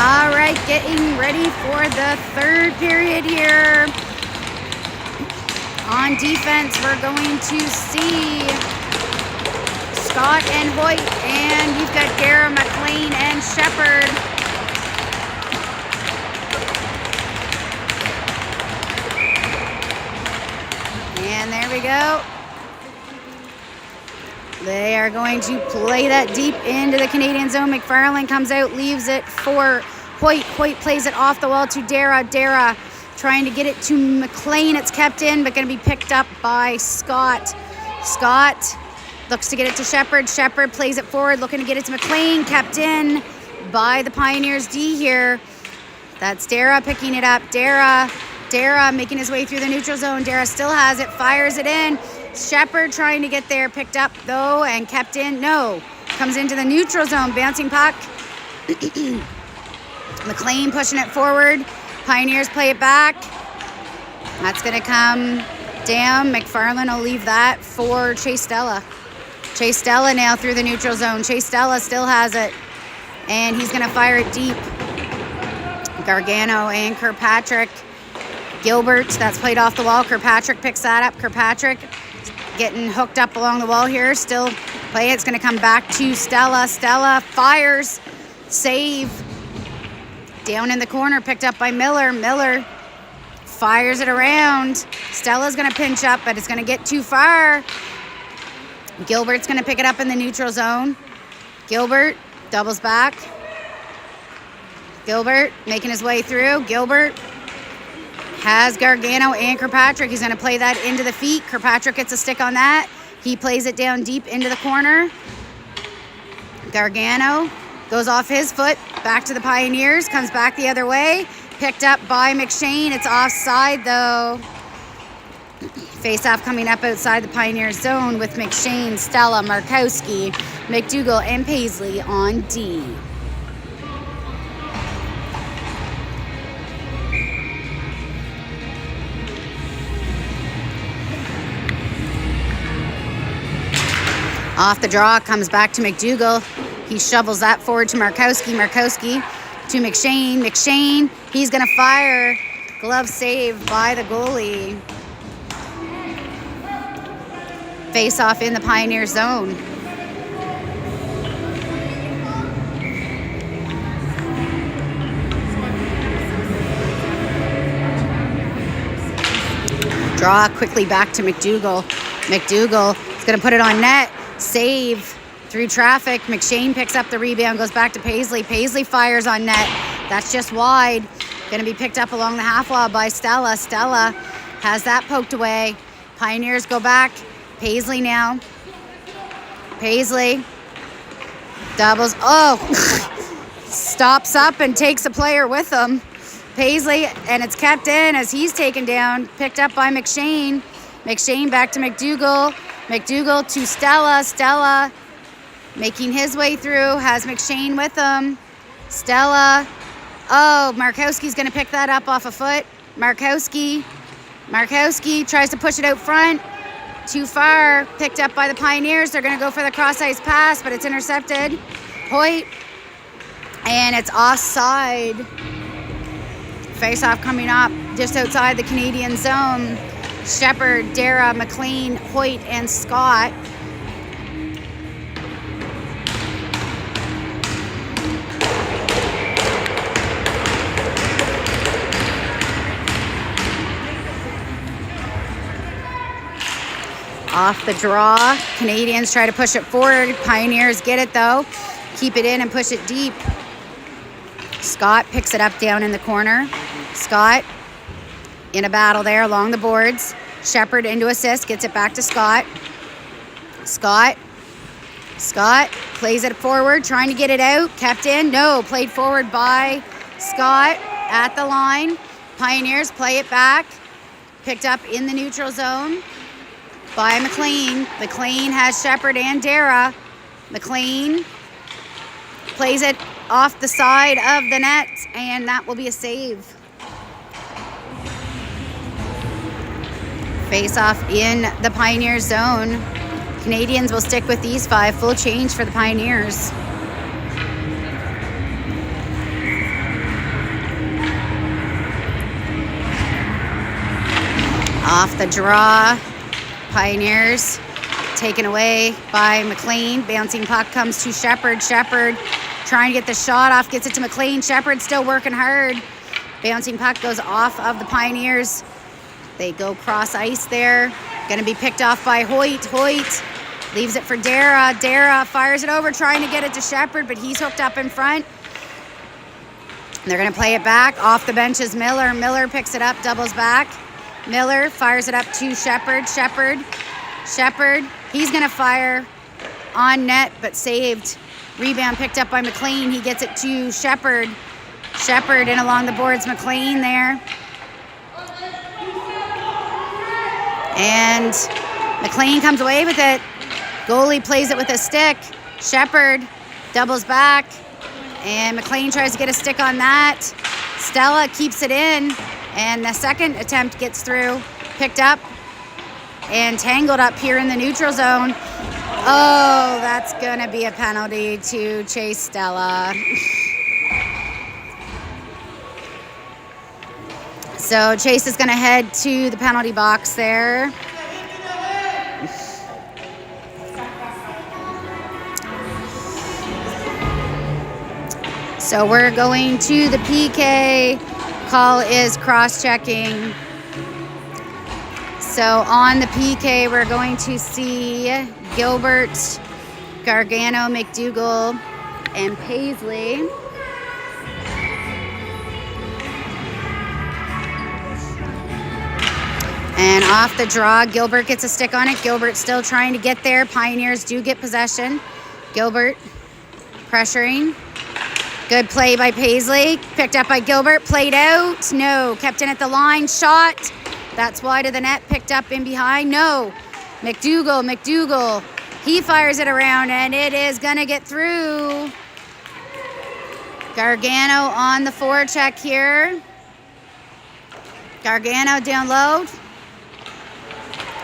All right, getting ready for the third period here. On defense, we're going to see Scott and Hoyt, and you've got Dara, McLean, and Shepard. And there we go. They are going to play that deep into the Canadian zone. McFarland comes out, leaves it for Hoyt. Hoyt plays it off the wall to Dara. Dara trying to get it to McLean. It's kept in, but going to be picked up by Scott. Scott looks to get it to Shepard. Shepard plays it forward, looking to get it to McLean. Kept in by the Pioneers D here. That's Dara picking it up. Dara making his way through the neutral zone. Dara still has it, fires it in. Shepard trying to get there, picked up though, and kept in. No, comes into the neutral zone, bouncing puck. McLean pushing it forward. Pioneers play it back. That's going to come down. McFarland will leave that for Chase Stella. Chase Stella now through the neutral zone. Chase Stella still has it, and he's going to fire it deep. Gargano and Kirkpatrick. Gilbert, that's played off the wall. Kirkpatrick picks that up. Kirkpatrick getting hooked up along the wall here. Still play it. It's going to come back to Stella. Stella fires. Save. Down in the corner, picked up by Miller. Miller fires it around. Stella's going to pinch up, but it's going to get too far. Gilbert's going to pick it up in the neutral zone. Gilbert doubles back. Gilbert making his way through. Gilbert has Gargano and Kirkpatrick. He's going to play that into the feet. Kirkpatrick gets a stick on that. He plays it down deep into the corner. Gargano goes off his foot, back to the Pioneers, comes back the other way. Picked up by McShane. It's offside though. Face-off coming up outside the Pioneers zone with McShane, Stella, Markowski, McDougall, and Paisley on D. Off the draw, comes back to McDougall. He shovels that forward to Markowski. Markowski to McShane. McShane, he's going to fire. Glove save by the goalie. Face off in the Pioneer zone. Draw quickly back to McDougall. McDougall is going to put it on net. Save through traffic. McShane picks up the rebound, goes back to Paisley. Paisley fires on net. That's just wide. Going to be picked up along the half wall by Stella. Stella has that poked away. Pioneers go back. Paisley now. Paisley doubles. Oh, stops up and takes a player with him. Paisley, and it's kept in as he's taken down. Picked up by McShane. McShane back to McDougall. McDougall to Stella. Stella making his way through, has McShane with him. Stella. Oh, Markowski's going to pick that up off a foot. Markowski tries to push it out front. Too far. Picked up by the Pioneers. They're going to go for the cross-ice pass, but it's intercepted. Hoyt. And it's offside. Face-off coming up just outside the Canadian zone. Shepard, Dara, McLean, Hoyt, and Scott. Off the draw. Canadiens try to push it forward. Pioneers get it though. Keep it in and push it deep. Scott picks it up down in the corner. Scott in a battle there along the boards. Shepard into assist, gets it back to Scott. Scott plays it forward, trying to get it out. Kept in, no, played forward by Scott at the line. Pioneers play it back. Picked up in the neutral zone by McLean. McLean has Shepard and Dara. McLean plays it off the side of the net, and that will be a save. Face off in the Pioneer zone. Canadiens will stick with these five. Full change for the Pioneers. Off the draw. Pioneers taken away by McLean. Bouncing puck comes to Shepherd. Shepherd trying to get the shot off. Gets it to McLean. Shepherd still working hard. Bouncing puck goes off of the Pioneers. They go cross ice there. Going to be picked off by Hoyt. Hoyt leaves it for Dara. Dara fires it over, trying to get it to Shepherd, but he's hooked up in front. And they're going to play it back. Off the bench is Miller. Miller picks it up, doubles back. Miller fires it up to Shepherd. Shepherd. He's going to fire on net, but saved. Rebound picked up by McLean. He gets it to Shepherd. Shepherd in along the boards. McLean there. And McLean comes away with it. Goalie plays it with a stick. Shepherd doubles back. And McLean tries to get a stick on that. Stella keeps it in. And the second attempt gets through. Picked up. And tangled up here in the neutral zone. Oh, that's going to be a penalty to Chase Stella. So Chase is going to head to the penalty box there. So we're going to the PK. Call is cross-checking. So on the PK, we're going to see Gilbert, Gargano, McDougall, and Paisley. And off the draw, Gilbert gets a stick on it. Gilbert still trying to get there. Pioneers do get possession. Gilbert pressuring. Good play by Paisley. Picked up by Gilbert. Played out. No. Kept in at the line. Shot. That's wide of the net. Picked up in behind. No. McDougall. He fires it around, and it is going to get through. Gargano on the forecheck here. Gargano down low.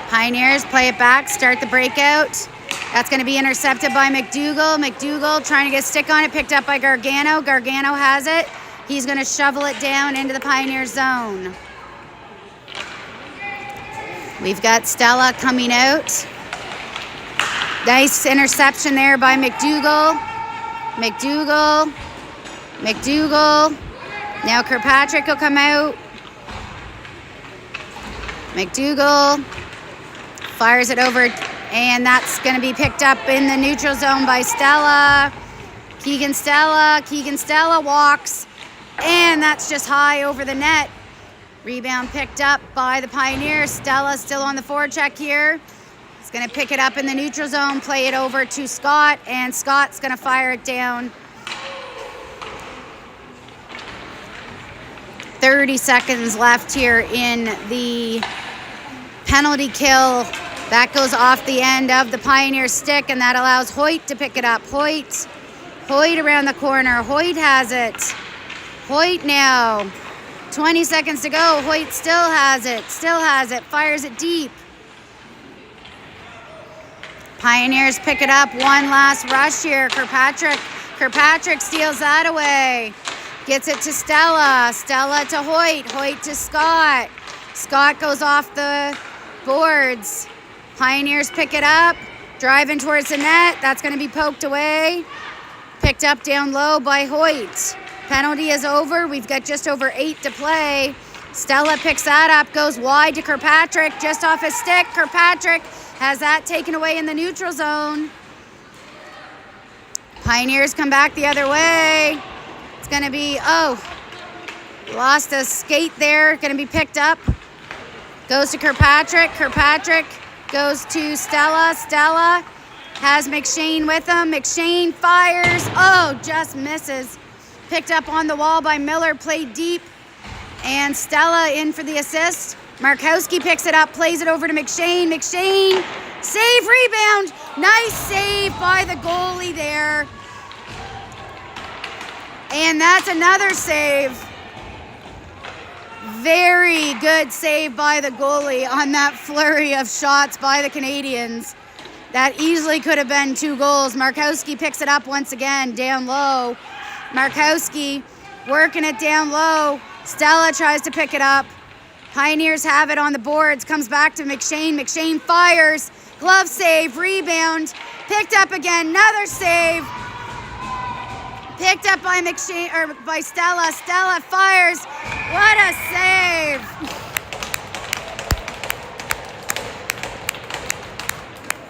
Pioneers play it back, start the breakout. That's going to be intercepted by McDougall. McDougall trying to get a stick on it, picked up by Gargano. Gargano has it. He's going to shovel it down into the Pioneer zone. We've got Stella coming out. Nice interception there by McDougall. Now Kirkpatrick will come out. McDougall fires it over, and that's going to be picked up in the neutral zone by Stella. Keegan Stella walks, and that's just high over the net. Rebound picked up by the Pioneers. Stella still on the forecheck here. He's going to pick it up in the neutral zone, play it over to Scott, and Scott's going to fire it down. 30 seconds left here in the penalty kill. That goes off the end of the Pioneer stick, and that allows Hoyt to pick it up. Hoyt around the corner. Hoyt has it. Hoyt now. 20 seconds to go. Hoyt still has it. Fires it deep. Pioneers pick it up. One last rush here. Kirkpatrick steals that away. Gets it to Stella. Stella to Hoyt. Hoyt to Scott. Scott goes off the boards. Pioneers pick it up. Driving towards the net. That's going to be poked away. Picked up down low by Hoyt. Penalty is over. We've got just over 8 to play. Stella picks that up. Goes wide to Kirkpatrick. Just off his stick. Kirkpatrick has that taken away in the neutral zone. Pioneers come back the other way. It's going to be, lost a skate there. Going to be picked up. Goes to Kirkpatrick. Kirkpatrick goes to Stella. Stella has McShane with him. McShane fires. Just misses. Picked up on the wall by Miller. Played deep. And Stella in for the assist. Markowski picks it up. Plays it over to McShane. McShane. Save, rebound. Nice save by the goalie there. And that's another save. Very good save by the goalie on that flurry of shots by the Canadiens. That easily could have been 2 goals. Markowski picks it up once again, down low. Markowski working it down low. Stella tries to pick it up. Pioneers have it on the boards. Comes back to McShane. McShane fires. Glove save. Rebound. Picked up again. Another save. Picked up by McShane, or by Stella. Stella fires. What a save.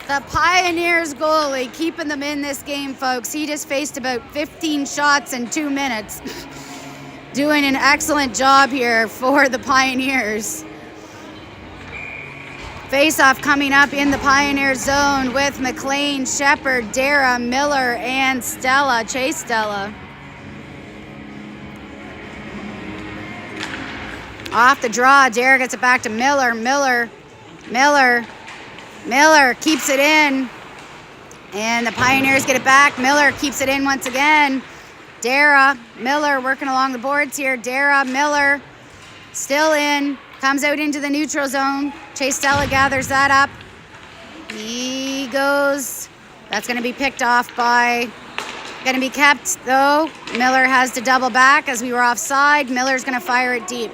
The Pioneers goalie keeping them in this game, folks. He just faced about 15 shots in 2 minutes. Doing an excellent job here for the Pioneers. Face-off coming up in the Pioneer zone with McLean, Shepard, Dara, Miller, and Stella. Chase Stella. Off the draw, Dara gets it back to Miller. Miller keeps it in. And the Pioneers get it back. Miller keeps it in once again. Dara, Miller working along the boards here. Dara, Miller, still in. Comes out into the neutral zone. Chase Stella gathers that up. He goes. That's going to be picked off by... Going to be kept, though. Miller has to double back as we were offside. Miller's going to fire it deep.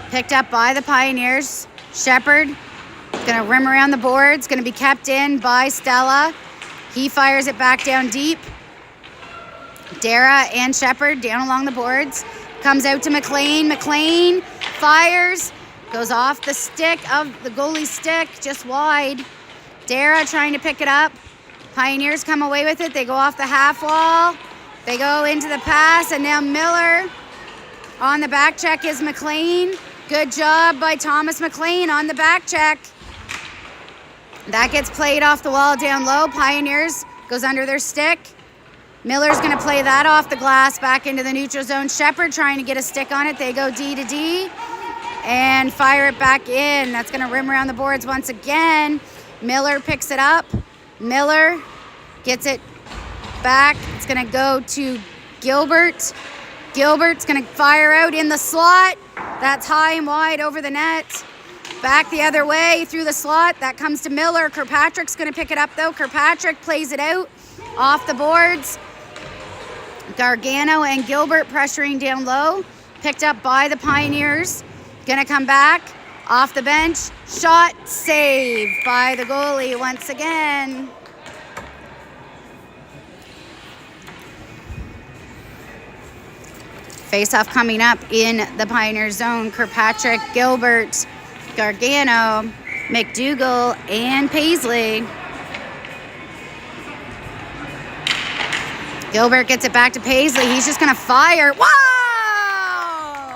Picked up by the Pioneers. Shepard going to rim around the boards. Going to be kept in by Stella. He fires it back down deep. Dara and Shepard down along the boards. Comes out to McLean. McLean fires. Goes off the stick of the goalie's stick, just wide. Dara trying to pick it up. Pioneers come away with it. They go off the half wall. They go into the pass, and now Miller. On the back check is McLean. Good job by Thomas McLean on the back check. That gets played off the wall down low. Pioneers goes under their stick. Miller's going to play that off the glass back into the neutral zone. Shepard trying to get a stick on it. They go D to D and fire it back in. That's going to rim around the boards once again. Miller picks it up. Miller gets it back. It's going to go to Gilbert. Gilbert's going to fire out in the slot. That's high and wide over the net. Back the other way through the slot. That comes to Miller. Kirkpatrick's going to pick it up, though. Kirkpatrick plays it out off the boards. Gargano and Gilbert pressuring down low. Picked up by the Pioneers. Going to come back off the bench. Shot saved by the goalie once again. Face-off coming up in the Pioneer zone. Kirkpatrick, Gilbert, Gargano, McDougall, and Paisley. Gilbert gets it back to Paisley. He's just going to fire. Wow!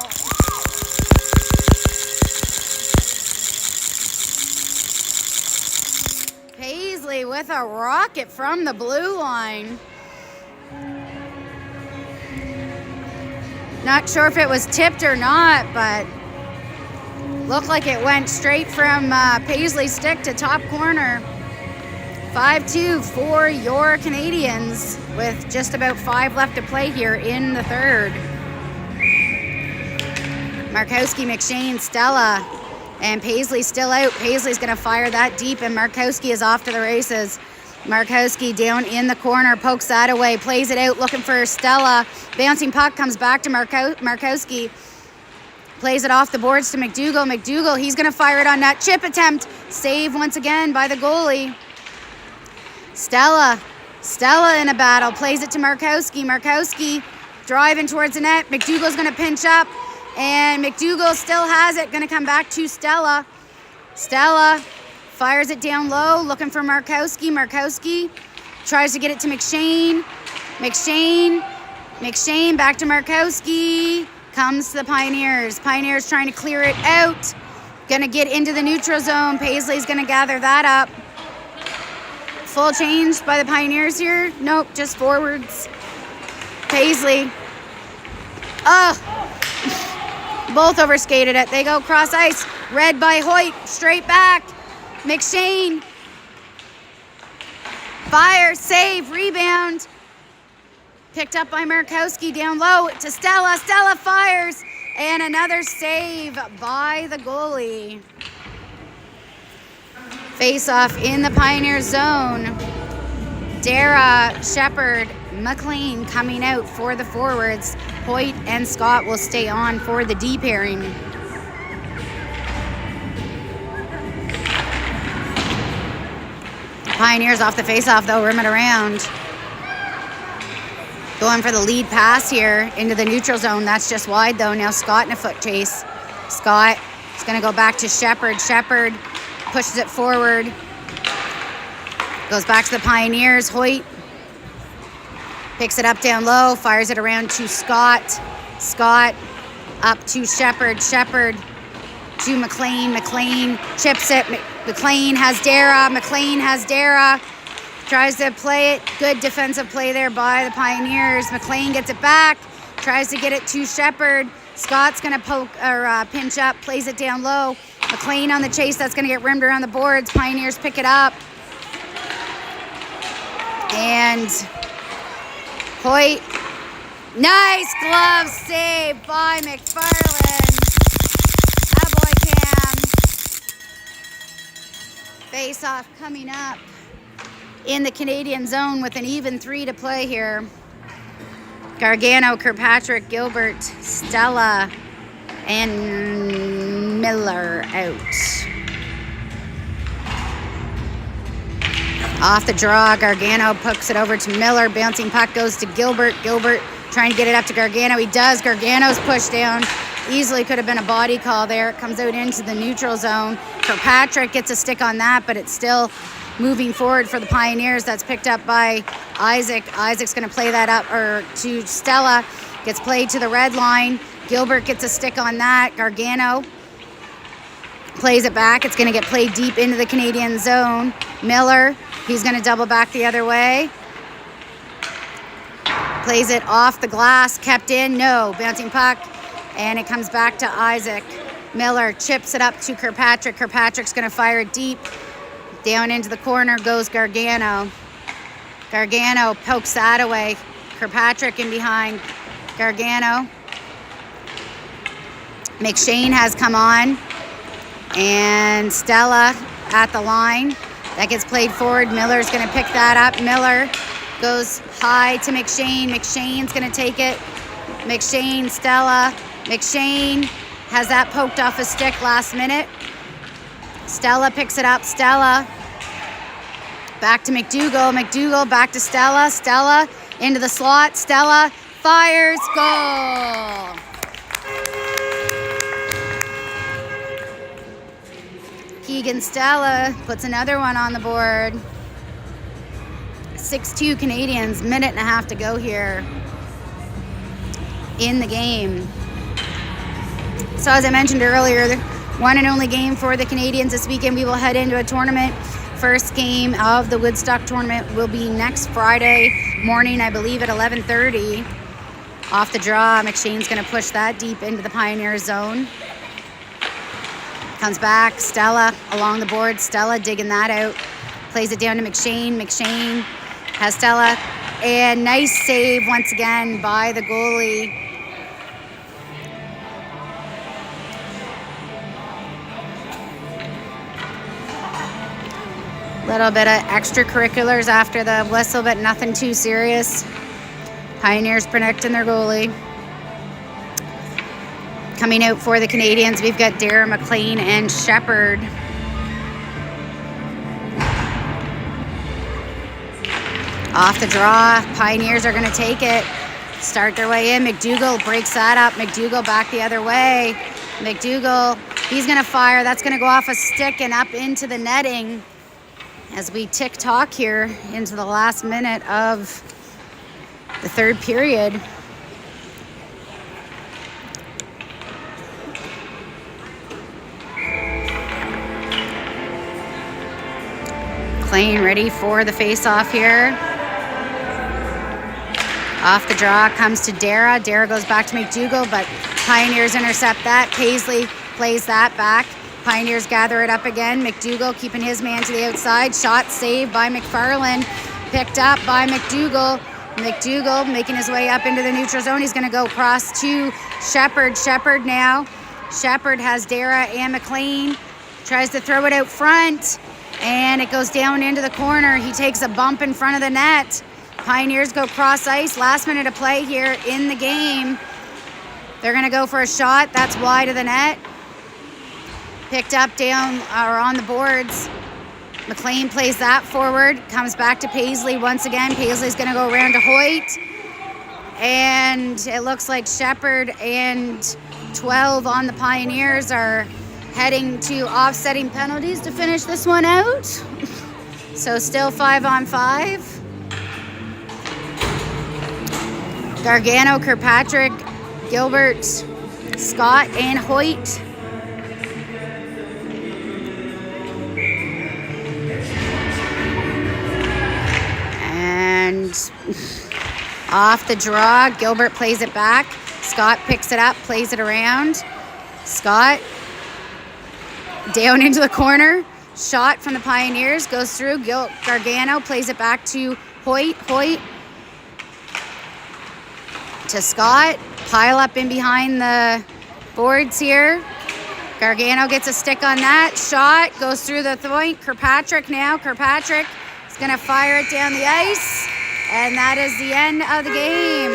Paisley with a rocket from the blue line. Not sure if it was tipped or not, but looked like it went straight from Paisley's stick to top corner. 5-2 for your Canadiens with just about 5 left to play here in the third. Markowski, McShane, Stella, and Paisley still out. Paisley's going to fire that deep, and Markowski is off to the races. Markowski down in the corner, pokes that away, plays it out, looking for Stella. Bouncing puck comes back to Markowski. Plays it off the boards to McDougall. McDougall, he's going to fire it on that chip attempt. Save once again by the goalie. Stella in a battle, plays it to Markowski. Markowski driving towards the net. McDougall's going to pinch up, and McDougall still has it. Going to come back to Stella. Stella fires it down low, looking for Markowski. Markowski tries to get it to McShane. McShane back to Markowski. Comes to the Pioneers. Pioneers trying to clear it out. Going to get into the neutral zone. Paisley's going to gather that up. Full change by the Pioneers here. Nope, just forwards. Paisley. Both overskated it. They go cross ice. Read by Hoyt. Straight back. McShane. Fire, save, rebound. Picked up by Markowski down low to Stella. Stella fires. And another save by the goalie. Face-off in the Pioneer zone. Dara, Shepard, McLean coming out for the forwards. Hoyt and Scott will stay on for the D pairing. Pioneers off the face-off, though, rim it around. Going for the lead pass here into the neutral zone. That's just wide, though. Now Scott in a foot chase. Scott is going to go back to Shepherd. Shepherd pushes it forward. Goes back to the Pioneers. Hoyt picks it up down low, fires it around to Scott. Scott up to Shepherd. Shepherd to McLean. McLean chips it. McLean has Dara. McLean has Dara. Tries to play it. Good defensive play there by the Pioneers. McLean gets it back. Tries to get it to Shepherd. Scott's going to poke or pinch up. Plays it down low. McLean on the chase. That's going to get rimmed around the boards. Pioneers pick it up. And Hoyt. Nice glove save by McFarland. Attaboy, Cam. Face off coming up in the Canadian zone with an even 3 to play here. Gargano, Kirkpatrick, Gilbert, Stella, and Miller out. Off the draw, Gargano pokes it over to Miller. Bouncing puck goes to Gilbert. Gilbert trying to get it up to Gargano. He does. Gargano's pushed down. Easily could have been a body call there. It comes out into the neutral zone. Kirkpatrick gets a stick on that, but it's still moving forward for the Pioneers. That's picked up by Isaac. Isaac's going to play that up or to Stella. Gets played to the red line. Gilbert gets a stick on that. Gargano plays it back. It's going to get played deep into the Canadian zone. Miller, he's going to double back the other way. Plays it off the glass. Kept in. No. Bouncing puck. And it comes back to Isaac. Miller chips it up to Kirkpatrick. Kirkpatrick's going to fire it deep. Down into the corner goes Gargano. Gargano pokes that away. Kirkpatrick in behind Gargano. McShane has come on. And Stella at the line. That gets played forward. Miller's going to pick that up. Miller goes high to McShane. McShane's going to take it. McShane, Stella. McShane has that poked off a stick last minute. Stella picks it up. Stella back to McDougall. McDougall back to Stella. Stella into the slot. Stella fires. Goal. Keegan Stella puts another one on the board. 6-2 Canadiens. Minute and a half to go here in the game. So as I mentioned earlier, the one and only game for the Canadiens this weekend. We will head into a tournament. First game of the Woodstock tournament will be next Friday morning, I believe, at 11:30. Off the draw, McShane's going to push that deep into the Pioneer zone. Comes back, Stella along the board. Stella digging that out. Plays it down to McShane. McShane has Stella. And nice save once again by the goalie. Little bit of extracurriculars after the whistle, but nothing too serious. Pioneers protecting their goalie. Coming out for the Canadiens, we've got Dara, McLean, and Shepherd. Off the draw, Pioneers are going to take it. Start their way in. McDougall breaks that up. McDougall back the other way. McDougall, he's going to fire. That's going to go off a stick and up into the netting. As we tick-tock here into the last minute of the third period. McLean ready for the face-off here. Off the draw comes to Dara. Dara goes back to McDougall, but Pioneers intercept that. Paisley plays that back. Pioneers gather it up again. McDougall keeping his man to the outside. Shot saved by McFarland. Picked up by McDougall. McDougall making his way up into the neutral zone. He's going to go across to Shepherd. Shepherd now. Shepherd has Dara and McLean. Tries to throw it out front. And it goes down into the corner. He takes a bump in front of the net. Pioneers go cross ice. Last minute of play here in the game. They're going to go for a shot. That's wide of the net. Picked up down or on the boards McLean plays that forward, comes back to Paisley once again. Paisley's going to go around to Hoyt. And it looks like Shepherd and 12 on the Pioneers are heading to offsetting penalties to finish this one out. So still 5-on-5. Gargano, Kirkpatrick, Gilbert, Scott, and Hoyt. And off the draw, Gilbert plays it back. Scott picks it up, plays it around. Scott down into the corner. Shot from the Pioneers, goes through. Gargano plays it back to Hoyt. Hoyt to Scott. Pile up in behind the boards here. Gargano gets a stick on that. Shot goes through the point. Kirkpatrick now. Kirkpatrick is going to fire it down the ice. And that is the end of the game.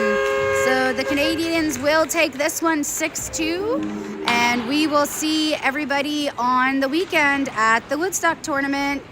So the Canadiens will take this one 6-2. And we will see everybody on the weekend at the Woodstock tournament.